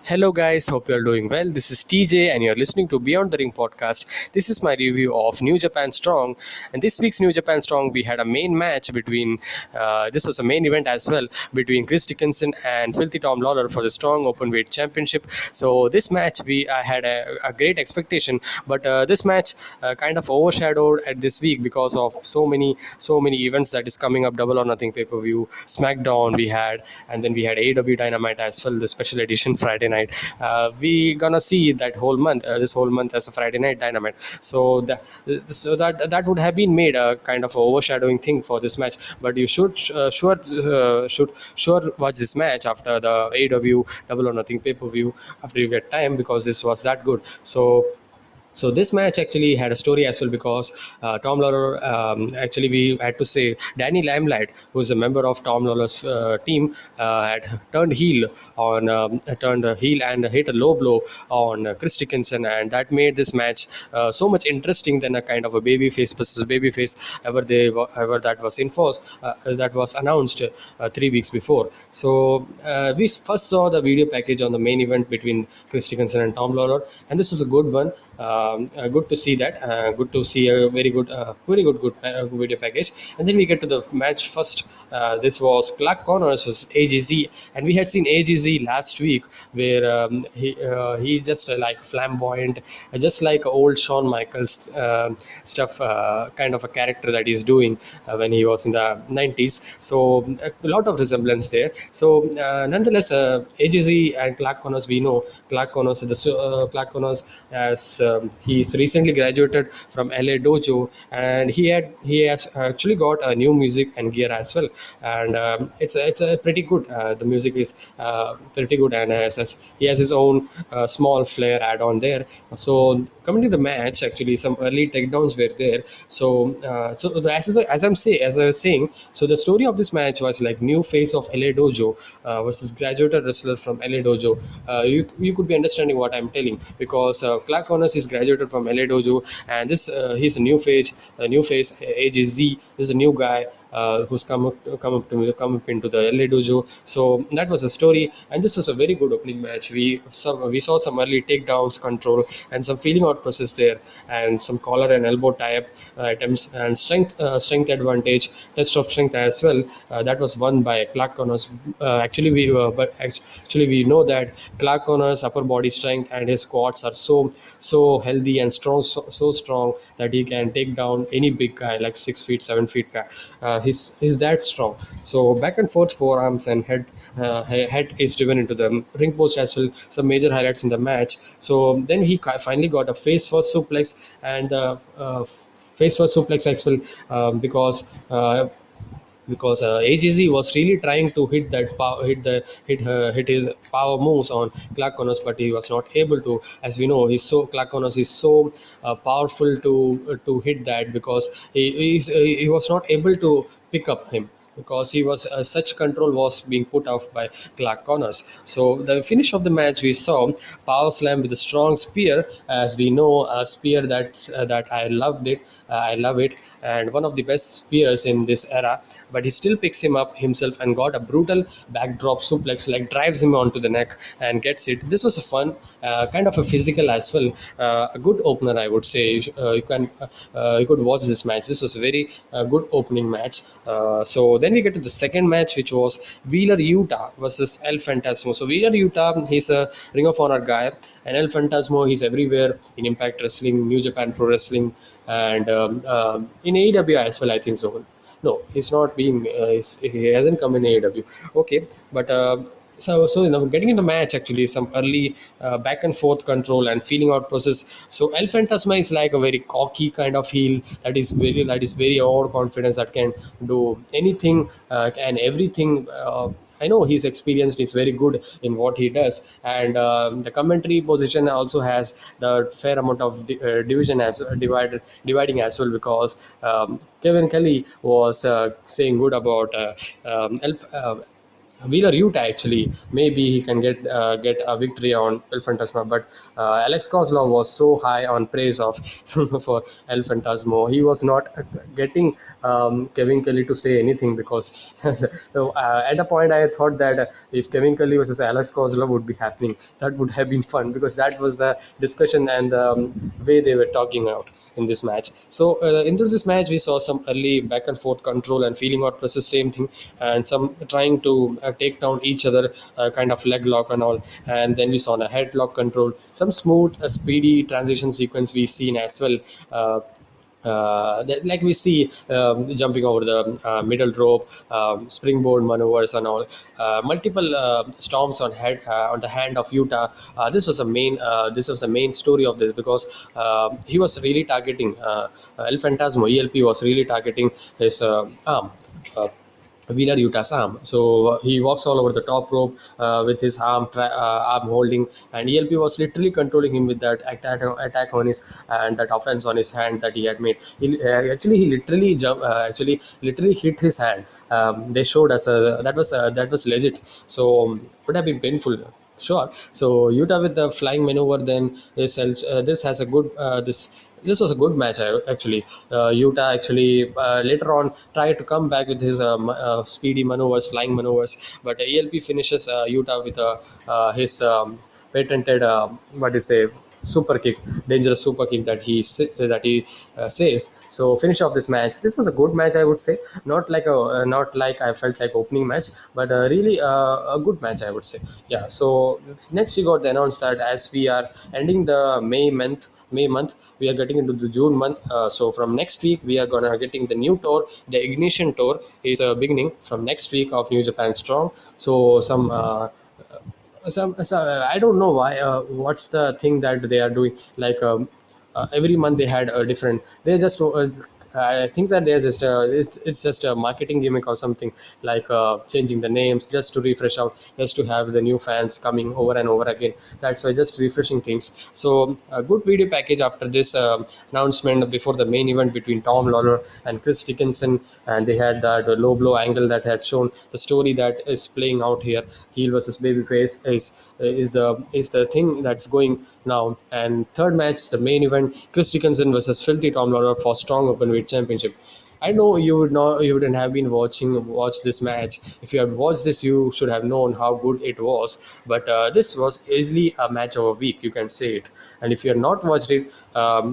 Hello guys, hope you are doing well. This is TJ and you're listening to Beyond the Ring podcast. This is my review of New Japan Strong, and this week's New Japan Strong we had a main match between this was a main event as well between Chris Dickinson and Filthy Tom Lawlor for the Strong Openweight Championship. So this match I had a great expectation, but this match kind of overshadowed at this week because of so many events that is coming up. Double or Nothing pay-per-view, SmackDown we had, and then we had AEW Dynamite as well, the special edition Friday night. We gonna see that whole month, this whole month as a Friday night Dynamite. So that would have been made a kind of overshadowing thing for this match. But you should sure watch this match after the AEW Double or Nothing pay-per-view after you get time, because this was that good. So this match actually had a story as well, because Tom Lawlor, actually we had to say Danny Limelight, who is a member of Tom Lawlor's team, had turned heel and hit a low blow on Chris Dickinson, and that made this match so much interesting than a kind of a babyface versus babyface ever that was enforced, that was announced 3 weeks before. So we first saw the video package on the main event between Chris Dickinson and Tom Lawlor, and this was a good one. Good to see that. Good to see a very good video package. And then we get to the match first. This was Clark Connors versus AGZ, and we had seen AGZ last week, where he's just like flamboyant, just like old Shawn Michaels stuff, kind of a character that he's doing when he was in the 90s. So a lot of resemblance there. So nonetheless, AGZ and Clark Connors, we know Clark Connors, Clark Connors, as he's recently graduated from LA Dojo, and he has actually got a new music and gear as well, and it's a pretty good. The music is pretty good, and he has his own small flair add on there. So coming to the match, actually some early takedowns were there. As I was saying, so the story of this match was like new face of LA Dojo versus graduated wrestler from LA Dojo. You could be understanding what I'm telling, because Clark Connors is graduated from LA Dojo, and this he's a new face AGZ is a new guy who's come up into the LA Dojo. So that was a story, and this was a very good opening match. We saw some early takedowns, control, and some feeling out process there, and some collar and elbow tie-up attempts, and strength advantage, test of strength as well. That was won by Clark Connors. Actually we know that Clark Connors' upper body strength and his quads are so healthy and strong, so strong that he can take down any big guy like 6 feet, 7 feet guy. He's that strong. So back and forth forearms and head is driven into the ring post as well. Some major highlights in the match. So then he finally got a face first suplex, and face first suplex as well, because AGZ was really trying to hit his power moves on Clark Connors, but he was not able to. As we know, Clark Connors is so powerful to hit that, because he was not able to pick up him, because he was such control was being put off by Clark Connors. So the finish of the match, we saw power slam with a strong spear. As we know, a spear that I love it, and one of the best spears in this era. But he still picks him up himself and got a brutal backdrop suplex, like drives him onto the neck and gets it. This was a fun, kind of a physical as well, a good opener, I would say. You could watch this match. This was a very good opening match. So then we get to the second match, which was Wheeler Utah versus El Fantasmo. So Wheeler Utah, he's a Ring of Honor guy, and El Fantasmo, he's everywhere in Impact Wrestling, New Japan Pro Wrestling, and in AEW as well, I think so. No, he's not being. He hasn't come in AEW. Okay, but. Getting in the match, actually some early back and forth control and feeling out process. So El Fantasma is like a very cocky kind of heel that is very overconfidence, that can do anything and everything. I know he's experienced, he's very good in what he does, and the commentary position also has the fair amount of division as dividing as well, because Kevin Kelly was saying good about Wheeler Yuta actually. Maybe he can get a victory on El Fantasma, but Alex Kozlov was so high on praise of for El Fantasmo. He was not getting Kevin Kelly to say anything because so, at a point I thought that if Kevin Kelly versus Alex Kozlov would be happening, that would have been fun because that was the discussion and the way they were talking out in this match. So into this match, we saw some early back and forth control and feeling out versus same thing, and some trying to take down each other, kind of leg lock and all. And then we saw the headlock control, some smooth, speedy transition sequence we seen as well. Like we see jumping over the middle rope, springboard maneuvers and all, multiple storms on the hand of Utah. This was the main story of this because he was really targeting El Fantasmo. ELP was really targeting his arm. Wheeler Utah's arm. So he walks all over the top rope with his arm holding, and ELP was literally controlling him with that attack on his and that offense on his hand that he had made. He literally literally hit his hand. They showed us that was legit. So would have been painful. Sure. So Utah with the flying maneuver, then this has a good this was a good match actually. Utah actually later on tried to come back with his speedy maneuvers, flying maneuvers, but ELP finishes Utah with his patented what is say super kick, dangerous super kick that he says. So finish off this match. This was a good match, I would say. Not like I felt like opening match, but really a good match, I would say. Yeah. So next we got announced that as we are ending the May month, we are getting into the June month. So from next week, we are gonna getting the new tour. The Ignition tour is beginning from next week of New Japan Strong. So I don't know why. What's the thing that they are doing? Like every month they had a different. They just. I think that they're just it's just a marketing gimmick or something, like changing the names just to refresh out, just to have the new fans coming over and over again. That's why just refreshing things. So a good video package after this announcement before the main event between Tom Lawlor and Chris Dickinson, and they had that low blow angle that had shown the story that is playing out here. Heel versus babyface is the thing that's going now. And third match, the main event, Chris Dickinson versus Filthy Tom Lawlor for Strong Openweight Championship. I know you wouldn't have been watch this match. If you had watched this, you should have known how good it was. But this was easily a match of a week, you can say it. And if you have not watched it,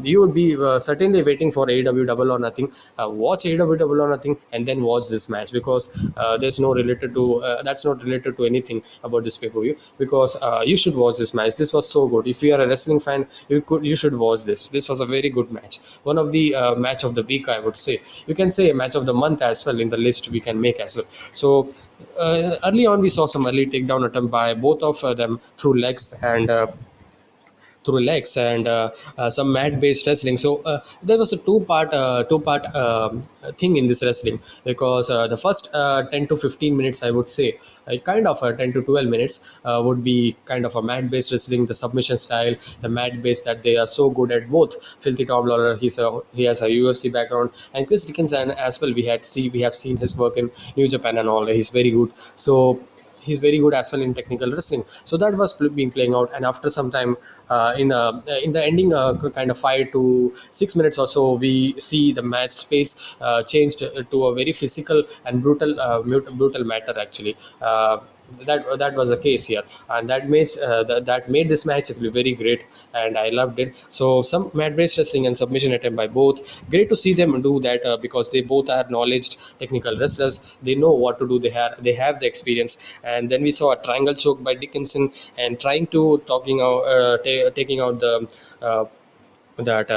you would be certainly waiting for AEW Double or Nothing. Watch AEW Double or Nothing and then watch this match, because there's no related to that's not related to anything about this pay-per-view, because you should watch this match. This was so good. If you are a wrestling fan, you should watch this. This was a very good match, one of the match of the week, I would say. You can say a match of the month as well in the list we can make as well. So early on we saw some early takedown attempt by both of them through legs and some mat based wrestling. So there was a two part thing in this wrestling, because the first 10 to 15 minutes, I would say, kind of 10 to 12 minutes would be kind of a mat based wrestling, the submission style, the mat based that they are so good at. Both Filthy Tom Lawler, he has a UFC background, and Chris Dickinson as well. We have seen his work in New Japan and all. He's very good. So he's very good as well in technical wrestling. So that was being playing out, and after some time, in the ending kind of 5 to 6 minutes or so, we see the match space changed to a very physical and brutal matter actually. That was the case here, and that made this match actually very great, and I loved it. So some mat based wrestling and submission attempt by both. Great to see them do that, because they both are knowledge technical wrestlers. They know what to do. They have the experience. And then we saw a triangle choke by Dickinson, and trying to taking out the that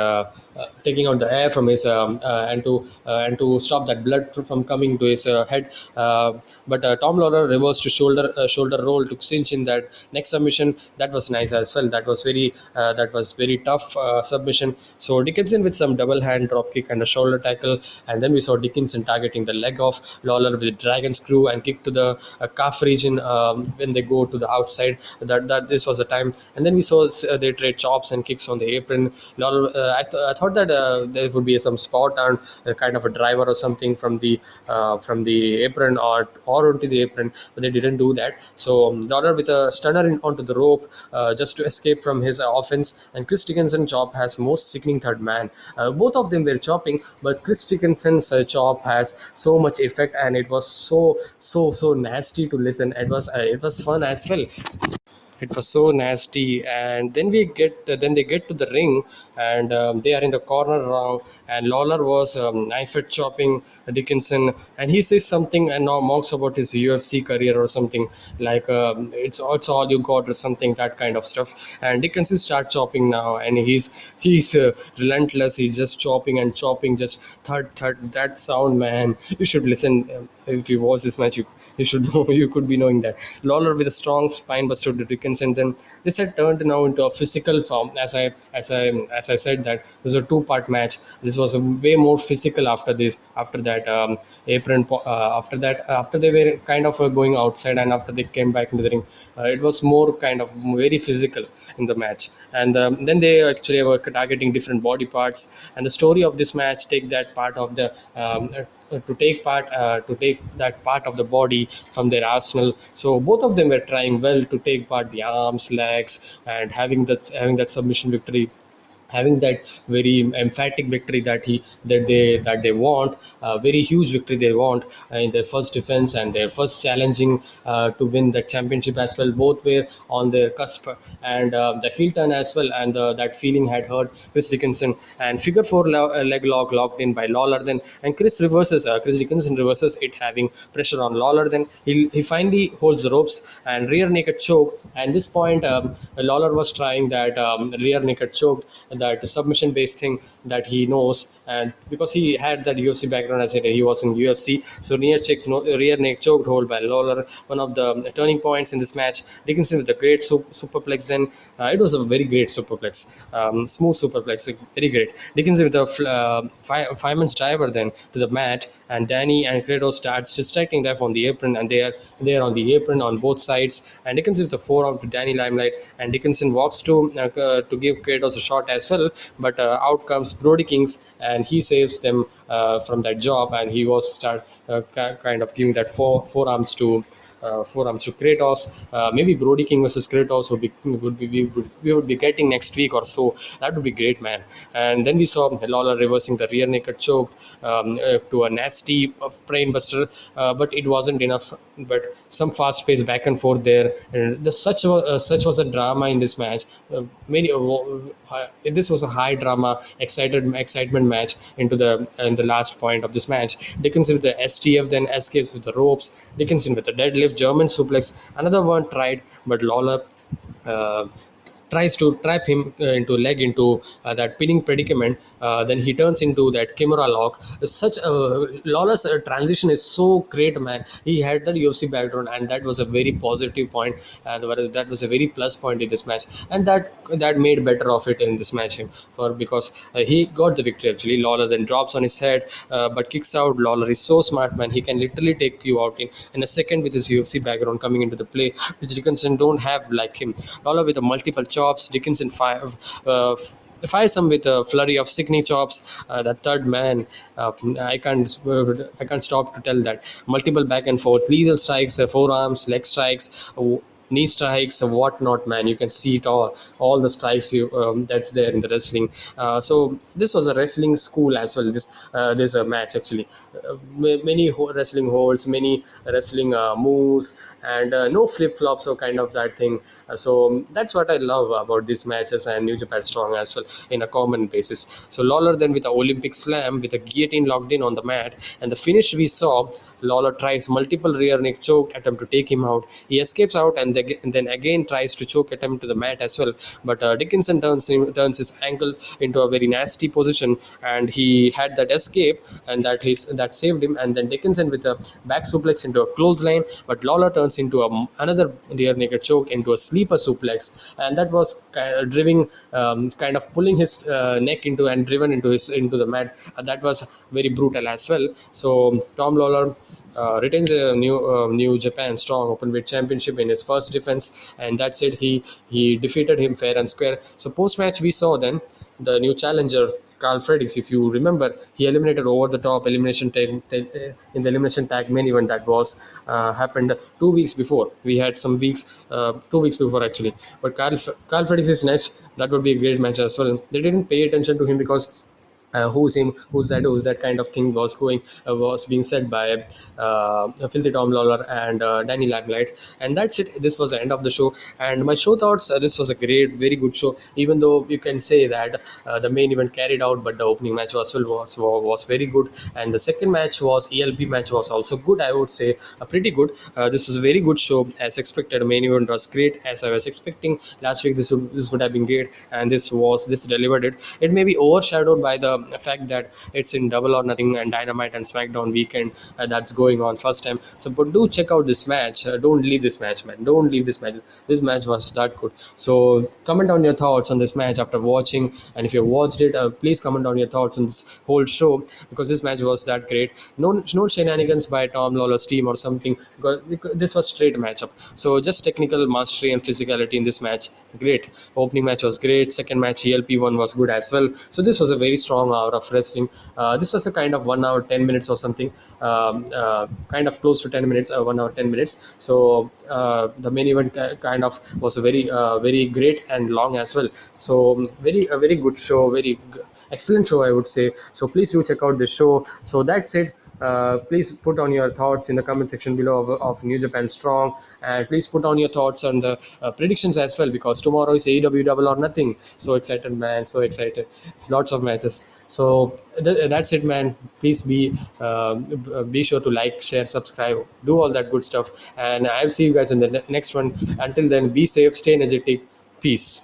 taking out the air from his and to stop that blood from coming to his head. But Tom Lawler reversed to shoulder roll to cinch in that next submission. That was nice as well. That was very tough submission. So Dickinson with some double hand drop kick and a shoulder tackle, and then we saw Dickinson targeting the leg of Lawler with dragon screw and kick to the calf region when they go to the outside. That this was the time. And then we saw they trade chops and kicks on the apron. Lawler, I thought thought that there would be some spot on a kind of a driver or something from the apron or onto the apron, but they didn't do that. So Lawlor with a stunner onto the rope just to escape from his offense, and Chris Dickinson chop has most sickening third man. Both of them were chopping, but Chris Dickinson's chop has so much effect, and it was so nasty to listen. It was fun as well. It was so nasty. And then they get to the ring, and they are in the corner now, and Lawlor was knife at chopping Dickinson, and he says something and now mocks about his UFC career or something like it's all you got or something, that kind of stuff. And Dickinson start chopping now, and he's relentless. He's just chopping and chopping, just thud that sound, man. You should listen. If you watch this match, you should know. You could be knowing that Lawlor with a strong spine buster to Dickinson. Then this had turned now into a physical form. As I said that this was a two-part match. This was a way more physical after this. After that after they were kind of going outside, and after they came back into the ring, it was more kind of very physical in the match. And then they actually were targeting different body parts. And the story of this match take that part of the to take that part of the body from their arsenal. So both of them were trying well to take part the arms, legs, and having that submission victory, having that very emphatic victory that they want, a very huge victory they want in their first defense and their first challenging to win the championship as well. Both were on their cusp, and the heel turn as well, and that feeling had hurt Chris Dickinson. And figure four leg lock locked in by Lawlor then, and Chris Dickinson reverses it, having pressure on Lawlor. Then he finally holds the ropes and rear naked choke. And this point, Lawlor was trying that rear naked choke, that submission based thing that he knows, and because he had that UFC background, as I said, he was in UFC. So rear neck choked hold by Lawlor, one of the turning points in this match. Dickinson with a great superplex, then it was a very great superplex, smooth superplex, very great. Dickinson with a fireman's driver then to the mat, and Danny and Kratos starts distracting them on the apron, and they are on the apron on both sides. And Dickinson with a forearm to Danny Limelight, and Dickinson walks to give Kratos a shot as well, but out comes Brody Kings, and he saves them from that job, and he was kind of giving that forearms to Kratos. Maybe Brody King versus Kratos we would be getting next week or so. That would be great, man. And then we saw Lawlor reversing the rear naked choke to a nasty brain buster, but it wasn't enough. But some fast paced back and forth there, and such was a drama in this match. This was a high drama, excitement match into the last point of this match. Dickinson with the STF, then escapes with the ropes. Dickinson with the deadlift, German suplex. Another one tried, but Lawlor uh, tries to trap him into that pinning predicament. Then he turns into that Kimura lock. Such Lawlor's transition is so great, man. He had that UFC background, and that was a very positive point, and that was a very plus point in this match, and that made better of it in this match because he got the victory. Actually, Lawlor then drops on his head, but kicks out. Lawlor is so smart, man. He can literally take you out in a second with his UFC background coming into the play, which Dickinson don't have like him. Lawlor with a multiple chops. Dickinson fires him with a flurry of sickening chops. The third man, I can't stop to tell that. Multiple back and forth, lethal strikes, forearms, leg strikes, knee strikes, what not, man. You can see it all the strikes that's there in the wrestling. So this was a wrestling school as well. This match actually, many wrestling holds, many wrestling moves, and no flip flops or kind of that thing. So that's what I love about these matches and New Japan Strong as well in a common basis. So Lawlor then with the Olympic slam with a guillotine locked in on the mat, and the finish we saw, Lawlor tries multiple rear neck choke attempt to take him out. He escapes out, and then again tries to choke attempt to the mat as well. But Dickinson turns his ankle into a very nasty position, and he had that escape, and that saved him. And then Dickinson with a back suplex into a clothesline, but Lawlor turns into another rear naked choke into a sleeper suplex, and that was kind of pulling his neck into and driven into the mat. That was very brutal as well. So Tom Lawlor retains a New Japan Strong Openweight Championship in his first defense, and that's it. He defeated him fair and square. So post match we saw then the new challenger Carl Fredericks. If you remember, he eliminated over the top elimination in the elimination tag main event that was happened 2 weeks before. We had some weeks, 2 weeks before actually. But Carl Fredericks is nice. That would be a great match as well. They didn't pay attention to him because who's him, who's that kind of thing was being said by Filthy Tom Lawlor and Danny Limelight. And that's it. This was the end of the show. And my show thoughts, this was a very good show, even though you can say that the main event carried out, but the opening match was very good. And the second match was ELP match was also good, I would say, pretty good. This was a very good show as expected. The main event was great as I was expecting last week. This would have been great, and this delivered it. It may be overshadowed by the fact that it's in Double or Nothing and Dynamite and SmackDown weekend that's going on first time. So, but do check out this match. Don't leave this match, man. Don't leave this match. This match was that good. So, comment on your thoughts on this match after watching, and if you watched it, please comment on your thoughts on this whole show, because this match was that great. No shenanigans by Tom Lawler's team or something, because this was straight matchup. So, just technical mastery and physicality in this match. Great. Opening match was great. Second match, ELP one was good as well. So this was a very strong hour of wrestling. This was a kind of 1 hour 10 minutes or something, kind of close to 10 minutes, 1 hour 10 minutes. So the main event kind of was a very great and long as well. So a very good show, excellent show, I would say. So please do check out this show. So that's it. Please put on your thoughts in the comment section below of New Japan Strong, and please put on your thoughts on the predictions as well, because tomorrow is AEW Double or Nothing. So excited, man! So excited! It's lots of matches. So that's it, man. Please be sure to like, share, subscribe, do all that good stuff, and I'll see you guys in the next one. Until then, be safe, stay energetic, peace.